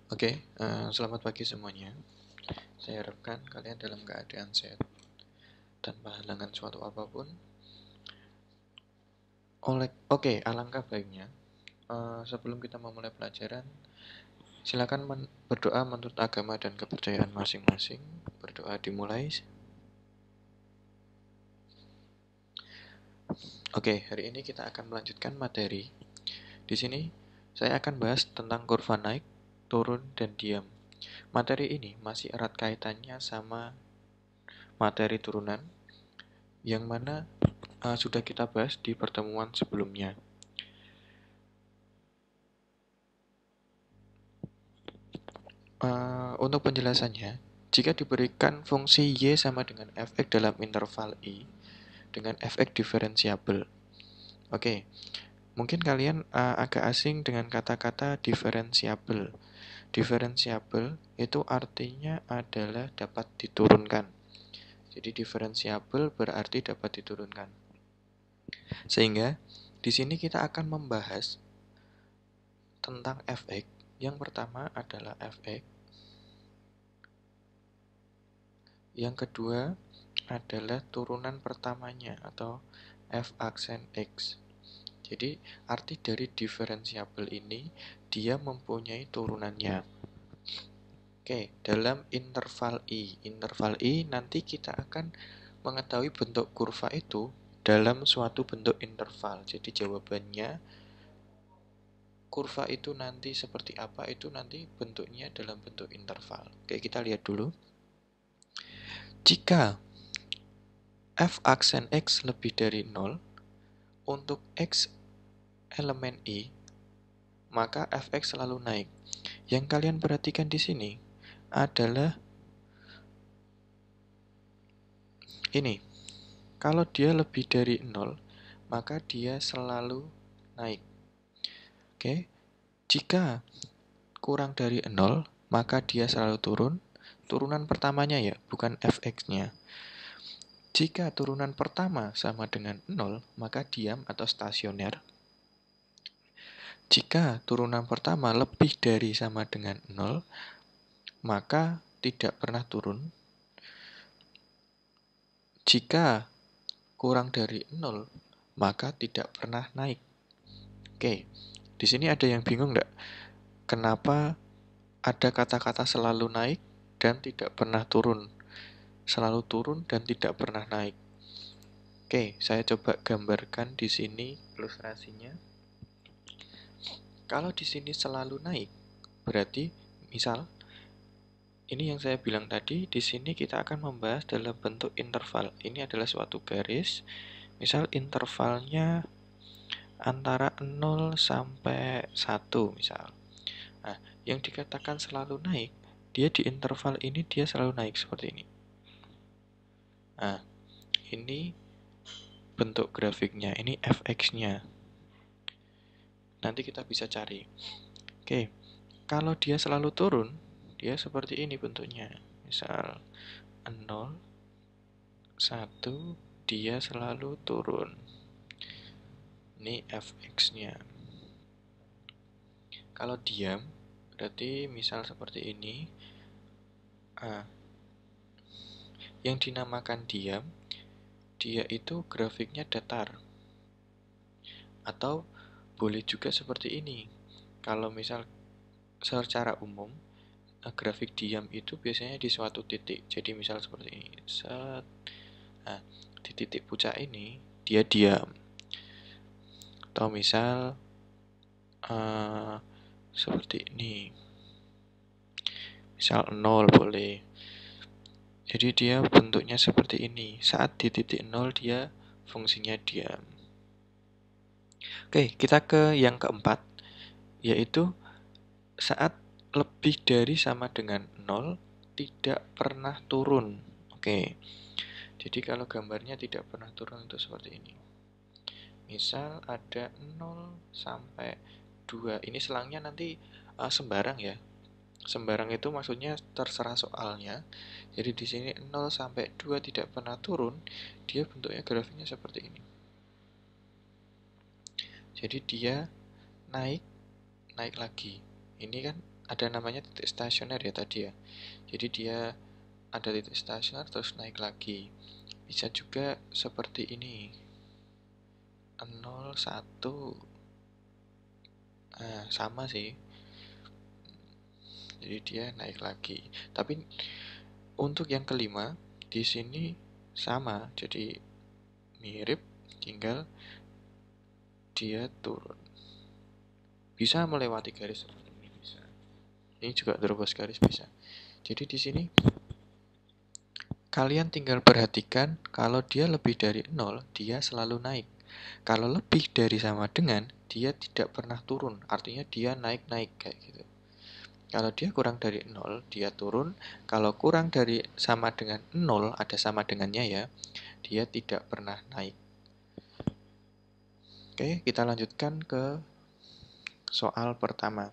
Selamat pagi semuanya. Saya harapkan kalian dalam keadaan sehat tanpa halangan suatu apapun. Alangkah baiknya sebelum kita memulai pelajaran, silakan berdoa menurut agama dan kepercayaan masing-masing. Berdoa dimulai. Hari ini kita akan melanjutkan materi. Di sini saya akan bahas tentang kurva naik, turun, dan diam. Materi ini masih erat kaitannya sama materi turunan, yang mana sudah kita bahas di pertemuan sebelumnya. Untuk penjelasannya, jika diberikan fungsi Y sama dengan fx dalam interval I dengan fx diferensiabel. Mungkin kalian agak asing dengan kata-kata diferensiabel. Diferensiabel itu artinya adalah dapat diturunkan. Jadi diferensiabel berarti dapat diturunkan. Sehingga di sini kita akan membahas tentang fx. Yang pertama adalah fx. Yang kedua adalah turunan pertamanya atau f aksen x. Jadi arti dari diferensiabel ini dia mempunyai turunannya. Dalam interval I. Interval I nanti kita akan mengetahui bentuk kurva itu dalam suatu bentuk interval. Jadi jawabannya kurva itu nanti seperti apa, itu nanti bentuknya dalam bentuk interval. Kita lihat dulu. Jika f aksen x lebih dari 0 untuk x elemen I, maka fx selalu naik. Yang kalian perhatikan di sini adalah ini. Kalau dia lebih dari 0, maka dia selalu naik. Jika kurang dari 0, maka dia selalu turun. Turunan pertamanya ya, bukan fx-nya. Jika turunan pertama sama dengan 0, maka diam atau stasioner. Jika turunan pertama lebih dari sama dengan 0, maka tidak pernah turun. Jika kurang dari 0, maka tidak pernah naik. Di sini ada yang bingung enggak? Kenapa ada kata-kata selalu naik dan tidak pernah turun? Selalu turun dan tidak pernah naik. Saya coba gambarkan di sini ilustrasinya. Kalau di sini selalu naik, berarti misal ini yang saya bilang tadi, di sini kita akan membahas dalam bentuk interval. Ini adalah suatu garis. Misal intervalnya antara 0 sampai 1 misal. Nah, yang dikatakan selalu naik, dia di interval ini dia selalu naik seperti ini. Nah, ini bentuk grafiknya, ini fx-nya. Nanti kita bisa cari. Kalau dia selalu turun, dia seperti ini bentuknya. Misal 0, 1, dia selalu turun. Ini fx-nya. Kalau diam, berarti misal seperti ini. Yang dinamakan diam, dia itu grafiknya datar. Atau boleh juga seperti ini. Kalau misal secara umum, grafik diam itu biasanya di suatu titik. Jadi misal seperti ini. Di titik puncak ini dia diam. Atau misal seperti ini. Misal 0 boleh. Jadi dia bentuknya seperti ini. Saat di titik 0 dia fungsinya diam. Kita ke yang keempat, yaitu saat lebih dari sama dengan 0 tidak pernah turun. Jadi kalau gambarnya tidak pernah turun itu seperti ini. Misal ada 0 sampai 2. Ini selangnya nanti sembarang ya. Sembarang itu maksudnya terserah soalnya. Jadi di sini 0 sampai 2 tidak pernah turun, dia bentuknya grafiknya seperti ini. Jadi dia naik lagi. Ini kan ada namanya titik stasioner ya tadi ya. Jadi dia ada titik stasioner terus naik lagi. Bisa juga seperti ini. 0, 1. Nah, sama sih. Jadi dia naik lagi. Tapi untuk yang kelima di sini sama. Jadi mirip, tinggal dia turun. Bisa melewati garis seperti ini bisa. Ini juga terobos garis bisa. Jadi di sini kalian tinggal perhatikan kalau dia lebih dari 0, dia selalu naik. Kalau lebih dari sama dengan, dia tidak pernah turun. Artinya dia naik-naik kayak gitu. Kalau dia kurang dari 0, dia turun. Kalau kurang dari sama dengan 0, ada sama dengannya ya, dia tidak pernah naik. Oke, kita lanjutkan ke soal pertama.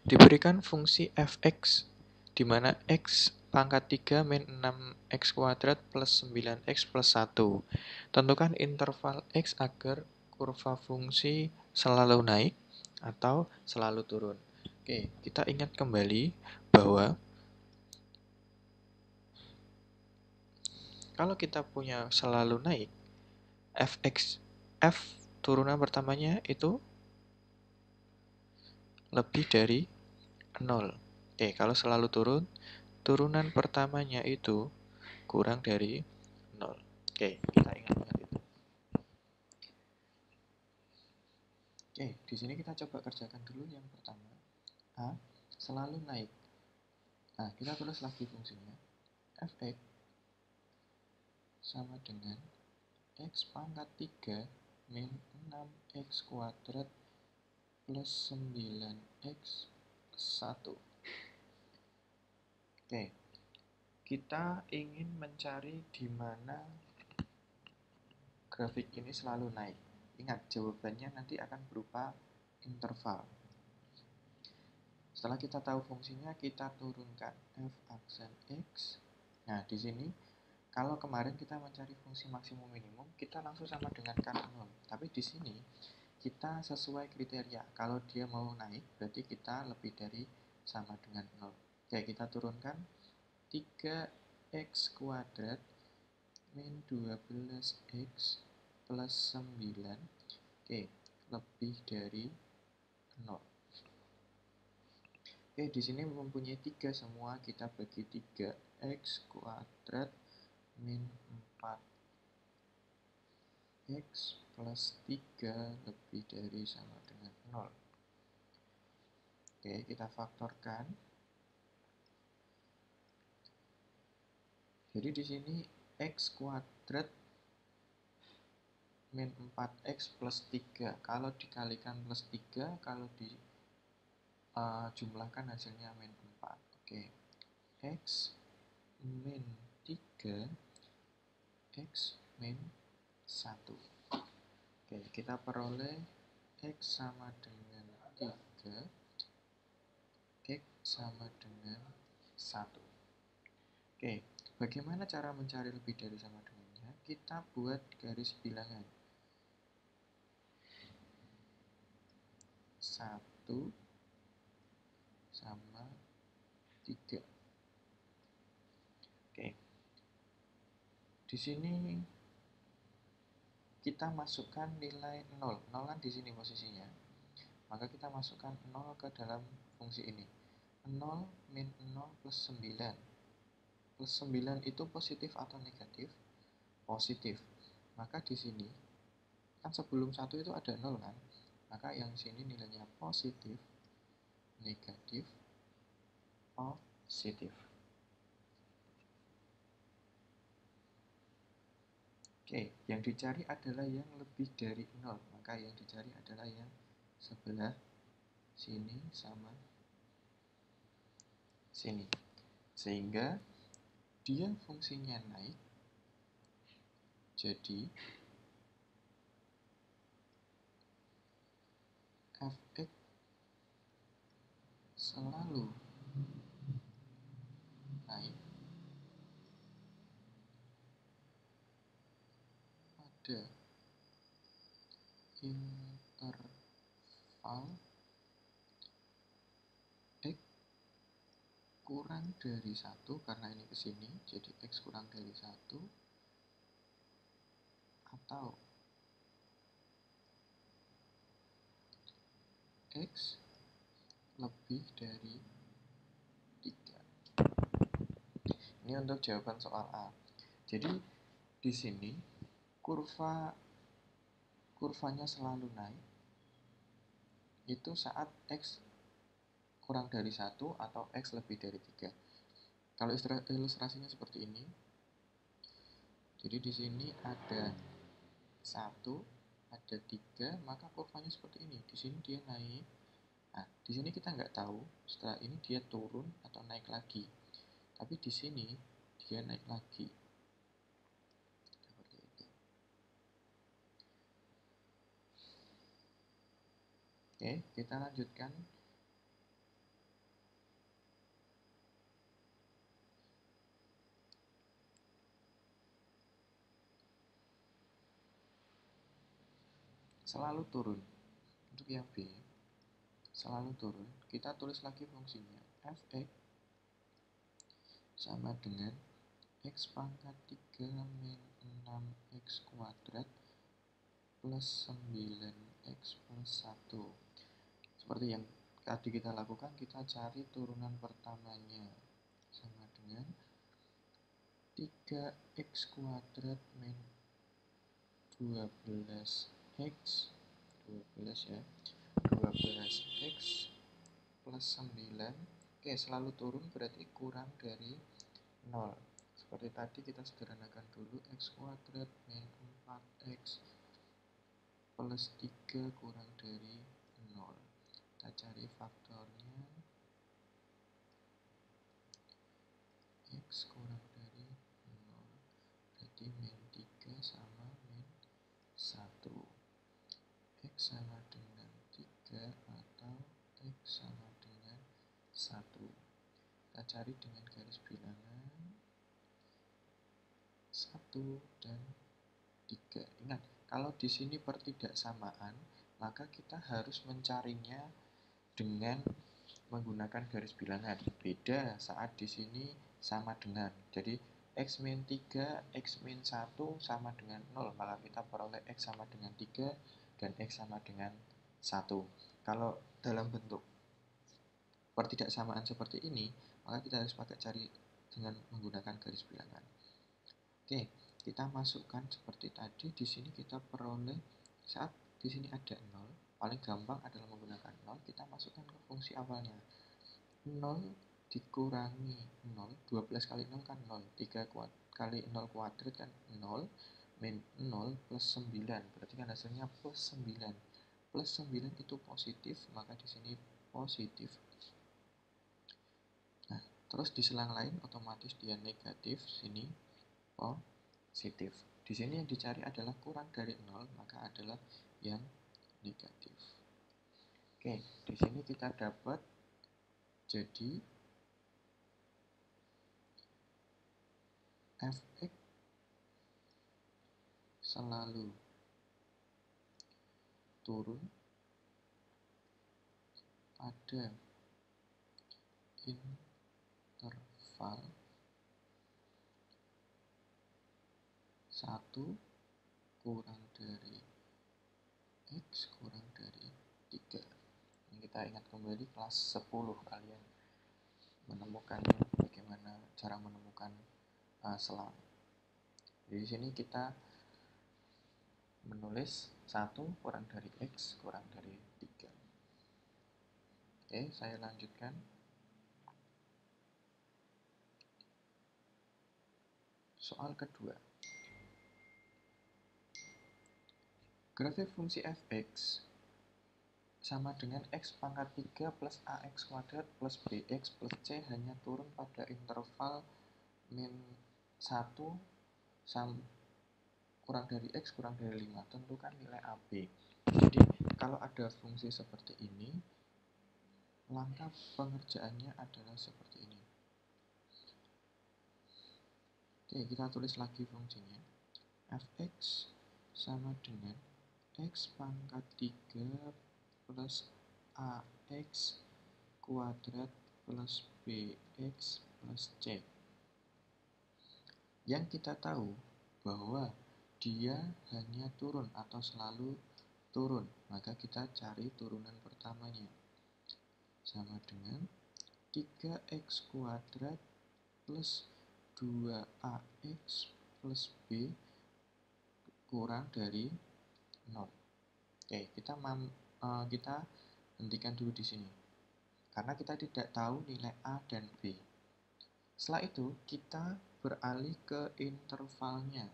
Diberikan fungsi fx, di mana x pangkat 3 min 6x kuadrat plus 9x plus 1. Tentukan interval x agar kurva fungsi selalu naik atau selalu turun. Oke, kita ingat kembali bahwa kalau kita punya selalu naik, f turunan pertamanya itu lebih dari 0. Oke, kalau selalu turun, turunan pertamanya itu kurang dari 0. Oke, kita ingat-ingat itu. Oke, di sini kita coba kerjakan dulu yang pertama. A selalu naik. Nah, kita tulis lagi fungsinya. Fx sama dengan x pangkat 3 min 6x kuadrat plus 9x plus 1. Oke, kita ingin mencari di mana grafik ini selalu naik. Ingat, jawabannya nanti akan berupa interval. Setelah kita tahu fungsinya, kita turunkan f aksen x. Nah, di sini kalau kemarin kita mencari fungsi maksimum minimum, kita langsung sama dengan kan 0. Tapi di sini kita sesuai kriteria. Kalau dia mau naik, berarti kita lebih dari sama dengan 0. Oke, kita turunkan 3x kuadrat min 12x plus 9. Oke, lebih dari 0. Oke, di sini mempunyai 3 semua, kita bagi 3, x kuadrat min 4x plus 3 lebih dari sama dengan 0. Oke, kita faktorkan. Jadi di sini x kuadrat min 4x plus 3. Kalau dikalikan plus 3, kalau jumlahkan hasilnya min 4. Oke, x min 3, x min 1. Oke, kita peroleh x sama dengan 3, x sama dengan 1. Oke, bagaimana cara mencari lebih dari sama dengannya? Kita buat garis bilangan. 1 sama 3. Oke. Di sini kita masukkan nilai 0. 0 kan di sini posisinya. Maka kita masukkan 0 ke dalam fungsi ini. 0 min 0 plus 9. Plus 9 itu positif atau negatif? Positif. Maka di sini kan sebelum 1 itu ada 0 kan? Maka yang sini nilainya positif, negatif, positif. Oke, yang dicari adalah yang lebih dari 0. Maka yang dicari adalah yang sebelah sini sama sini. Sehingga dia fungsinya naik. Jadi fx selalu naik pada interval kurang dari 1, karena ini ke sini, jadi X kurang dari 1, atau X lebih dari 3. Ini untuk jawaban soal A. Jadi di sini kurvanya selalu naik itu saat X kurang dari 1 atau X lebih dari 3. Kalau ilustrasinya seperti ini, jadi di sini ada 1, ada 3, maka kurvanya seperti ini. Di sini dia naik. Nah, di sini kita nggak tahu setelah ini dia turun atau naik lagi. Tapi di sini dia naik lagi. Seperti itu. Oke, kita lanjutkan. Selalu turun. Untuk yang B, selalu turun. Kita tulis lagi fungsinya. Fx sama dengan X pangkat 3 min 6X kuadrat plus 9X plus 1. Seperti yang tadi kita lakukan, kita cari turunan pertamanya. Sama dengan 3X kuadrat min 12X 12 ya, 12X plus 9. Oke, selalu turun berarti kurang dari 0. Seperti tadi kita sederhanakan dulu, X kuadrat min 4X plus 3 kurang dari 0. Kita cari faktornya. X kurang dari 0 berarti min 3 sama min 1. X sama dengan 3 atau X sama dengan 1. Kita cari dengan garis bilangan 1 dan 3. Ingat, kalau di sini pertidaksamaan, maka kita harus mencarinya dengan menggunakan garis bilangan. Beda saat di sini sama dengan. Jadi X min 3, X min 1 sama dengan 0, maka kita peroleh X sama dengan 3 dan X sama dengan 1. Kalau dalam bentuk pertidaksamaan seperti ini, maka kita harus pakai cari dengan menggunakan garis bilangan. Oke, kita masukkan seperti tadi. Di sini kita peroleh saat di sini ada 0. Paling gampang adalah menggunakan 0. Kita masukkan ke fungsi awalnya. 0 dikurangi 0. 12 kali 0 kan 0. 3 kali 0 kuadrat kan 0. Min 0 plus 9. Berarti kan hasilnya plus 9. Plus 9 itu positif, maka di sini positif. Nah, terus di selang lain otomatis dia negatif, sini positif. Di sini yang dicari adalah kurang dari 0, maka adalah yang negatif. Oke, di sini kita dapat jadi Fx selalu turun pada interval 1 kurang dari X kurang dari 3. Ini kita ingat kembali kelas 10 kalian menemukan bagaimana cara menemukan selang. Di sini kita menulis 1 kurang dari X kurang dari 3. Oke, saya lanjutkan. Soal kedua. Grafik fungsi Fx sama dengan X pangkat 3 plus AX kuadrat plus BX plus C hanya turun pada interval min 1 kurang dari X kurang dari 5. Tentukan nilai AB. Jadi kalau ada fungsi seperti ini, langkah pengerjaannya adalah seperti ini. Oke, kita tulis lagi fungsinya. Fx sama dengan X pangkat 3 plus AX kuadrat plus BX plus C. Yang kita tahu bahwa dia hanya turun atau selalu turun, maka kita cari turunan pertamanya. Sama dengan 3x kuadrat plus 2ax plus b kurang dari 0. Oke, kita hentikan dulu di sini. Karena kita tidak tahu nilai a dan b. Setelah itu, kita beralih ke intervalnya.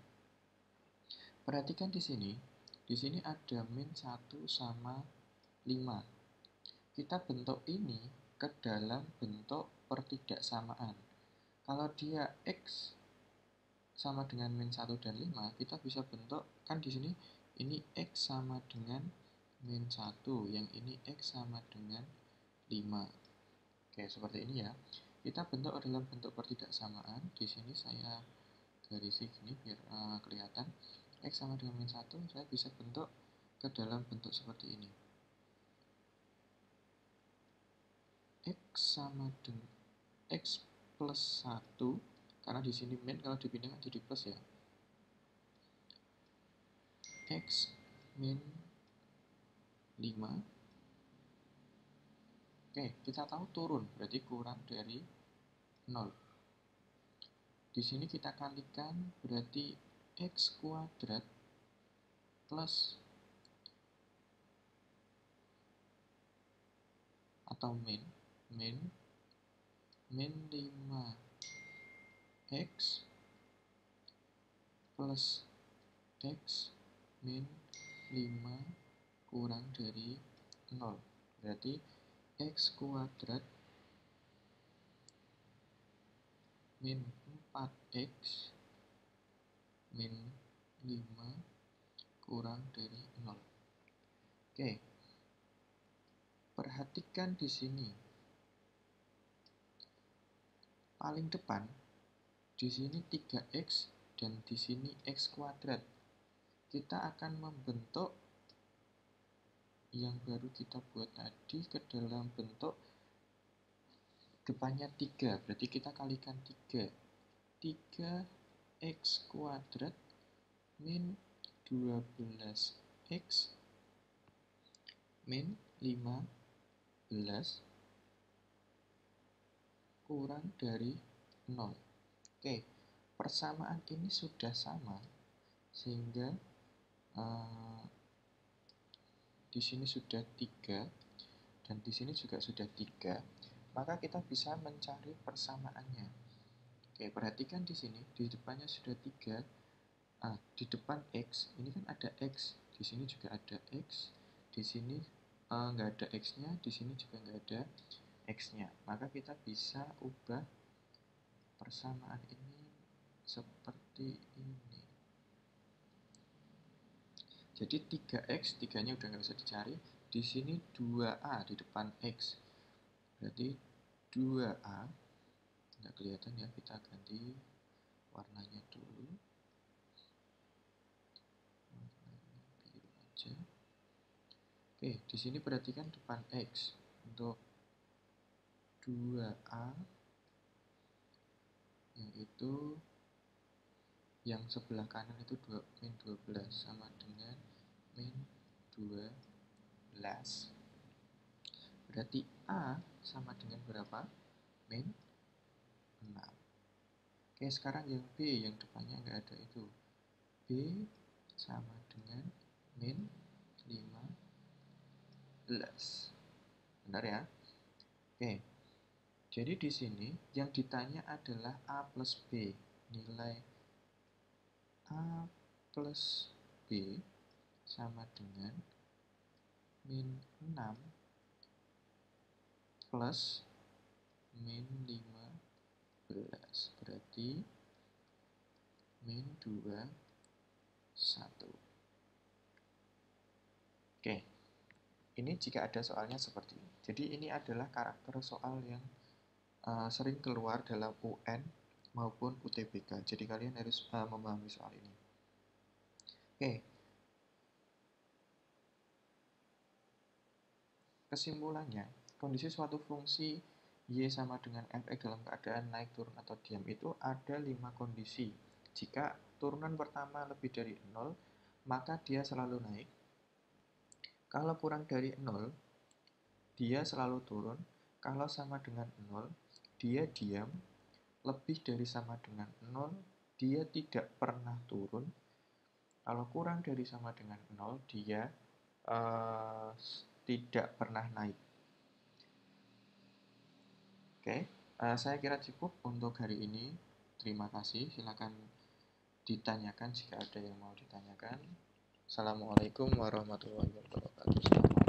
Perhatikan di sini ada min 1 sama 5. Kita bentuk ini ke dalam bentuk pertidaksamaan. Kalau dia x sama dengan min 1 dan 5, kita bisa bentuk, kan di sini ini x sama dengan min 1, yang ini x sama dengan 5. Oke, seperti ini ya. Kita bentuk dalam bentuk pertidaksamaan. Di sini saya garisi gini biar kelihatan. X sama dengan min 1, saya bisa bentuk ke dalam bentuk seperti ini. X sama dengan X plus 1, karena di sini min, kalau dipindahkan jadi plus ya. X min 5. Oke, kita tahu turun, berarti kurang dari 0. Di sini kita kalikan, berarti x kuadrat plus atau min 5x plus x min 5 kurang dari 0. Berarti x kuadrat min 4x min 5 kurang dari 0. Oke. Perhatikan di sini. Paling depan di sini 3x dan di sini x kuadrat. Kita akan membentuk yang baru kita buat tadi ke dalam bentuk depannya 3, berarti kita kalikan 3. 3x kuadrat min 12x min 15 kurang dari 0. Oke, persamaan ini sudah sama, sehingga di sini sudah 3 dan di sini juga sudah 3, maka kita bisa mencari persamaannya. Oke, perhatikan di sini, di depannya sudah 3. Di depan x, ini kan ada x, di sini juga ada x, di sini nggak ada x-nya, di sini juga nggak ada x-nya. Maka kita bisa ubah persamaan ini seperti ini. Jadi 3x, 3-nya udah nggak bisa dicari. Di sini 2a di depan x. Berarti 2a, nggak kelihatan ya, kita ganti warnanya dulu. Warnanya biru aja. Oke, di sini perhatikan depan x. Untuk 2a, yaitu yang sebelah kanan itu min 12 sama dengan min 12. Berarti A sama dengan berapa? Min 6. Oke, sekarang yang B, yang depannya nggak ada itu. B sama dengan min 15. Benar ya? Oke, jadi di sini yang ditanya adalah A plus B. Nilai A plus B sama dengan min 6 plus min 15. Berarti min 21. Oke, ini jika ada soalnya seperti ini. Jadi ini adalah karakter soal yang sering keluar dalam UN maupun UTBK. Jadi kalian harus memahami soal ini. Oke. Kesimpulannya, kondisi suatu fungsi Y sama dengan Fx dalam keadaan naik, turun, atau diam itu ada 5 kondisi. Jika turunan pertama lebih dari 0, maka dia selalu naik. Kalau kurang dari 0, dia selalu turun. Kalau sama dengan 0, dia diam. Lebih dari sama dengan 0, dia tidak pernah turun. Kalau kurang dari sama dengan 0, dia tidak pernah naik. Oke, saya kira cukup untuk hari ini. Terima kasih. Silakan ditanyakan jika ada yang mau ditanyakan. Assalamualaikum warahmatullahi wabarakatuh.